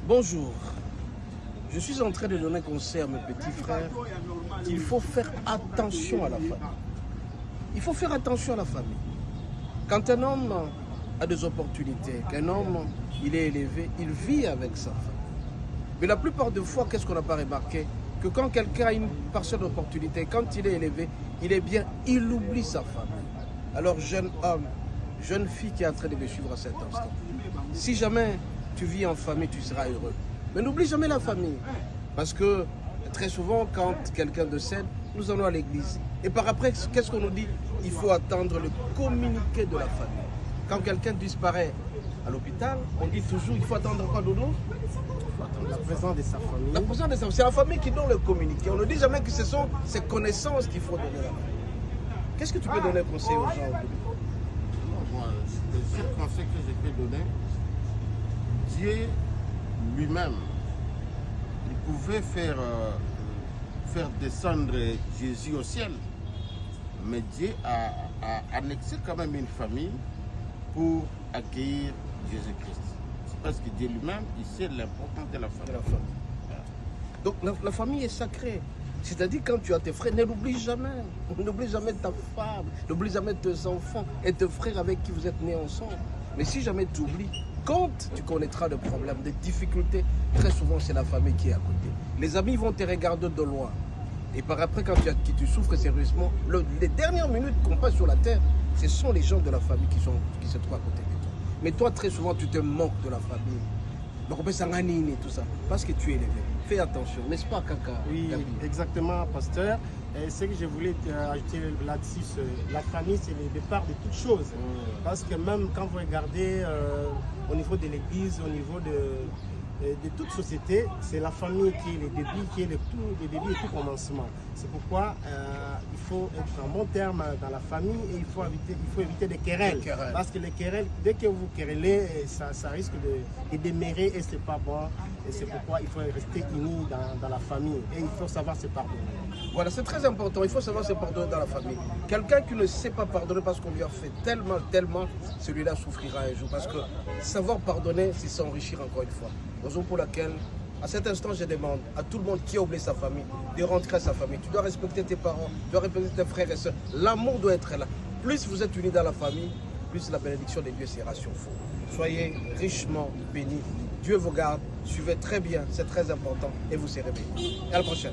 Bonjour, je suis en train de donner conseil à mes petits frères qu'il faut faire attention à la famille. Il faut faire attention à la famille. Quand un homme a des opportunités, qu'un homme il est élevé, il vit avec sa famille. Mais la plupart des fois, qu'est-ce qu'on n'a pas remarqué? Que quand quelqu'un a une parcelle d'opportunité, quand il est élevé, il est bien, il oublie sa famille. Alors jeune homme, jeune fille qui est en train de me suivre à cet instant, si jamais tu vis en famille, tu seras heureux. Mais n'oublie jamais la famille. Parce que très souvent, quand quelqu'un décède, nous allons à l'église. Et par après, qu'est-ce qu'on nous dit? Il faut attendre le communiqué de la famille. Quand quelqu'un disparaît à l'hôpital, on dit toujours, il faut attendre quoi, Dodo? La présence de sa famille. La présence de sa famille. C'est la famille qui donne le communiqué. On ne dit jamais que ce sont ces connaissances qu'il faut donner à la famille. Qu'est-ce que tu peux donner conseil aux gens? Moi, le seul conseil que je peux donner, Dieu lui-même, il pouvait faire descendre Jésus au ciel. Mais Dieu a annexé quand même une famille pour accueillir Jésus-Christ. C'est parce que Dieu lui-même, il sait l'importance de la famille. Donc la famille est sacrée. C'est-à-dire quand tu as tes frères, ne l'oublie jamais. N'oublie jamais ta femme, n'oublie jamais tes enfants et tes frères avec qui vous êtes nés ensemble. Mais si jamais tu oublies, quand tu connaîtras des problèmes, des difficultés, très souvent c'est la famille qui est à côté. Les amis vont te regarder de loin. Et par après, quand tu souffres sérieusement, les dernières minutes qu'on passe sur la terre, ce sont les gens de la famille qui se trouvent à côté de toi. Mais toi, très souvent, tu te moques de la famille. Donc on peut s'enganiner et tout ça, parce que tu es élevé. Fais attention, n'est-ce pas, Kaka? Oui, exactement, pasteur. Et ce que je voulais ajouter là-dessus, la famille, c'est le départ de toutes choses. Parce que même quand vous regardez au niveau de l'église, au niveau de toute société, c'est la famille qui est le début, qui est le début et tout commencement. C'est pourquoi il faut être en bon terme dans la famille et il faut éviter des querelles. Parce que les querelles, dès que vous querellez, ça risque de démérer et c'est pas bon. Et c'est pourquoi il faut rester unis dans la famille et il faut savoir se pardonner. Voilà, c'est très important, il faut savoir se pardonner dans la famille. Quelqu'un qui ne sait pas pardonner parce qu'on lui a fait tellement, celui-là souffrira un jour. Parce que savoir pardonner, c'est s'enrichir encore une fois. Raison pour laquelle, à cet instant, je demande à tout le monde qui a oublié sa famille de rentrer à sa famille. Tu dois respecter tes parents, tu dois respecter tes frères et sœurs. L'amour doit être là. Plus vous êtes unis dans la famille, plus la bénédiction de Dieu sera sur vous. Soyez richement bénis. Dieu vous garde. Suivez très bien, c'est très important et vous serez bénis. Et à la prochaine.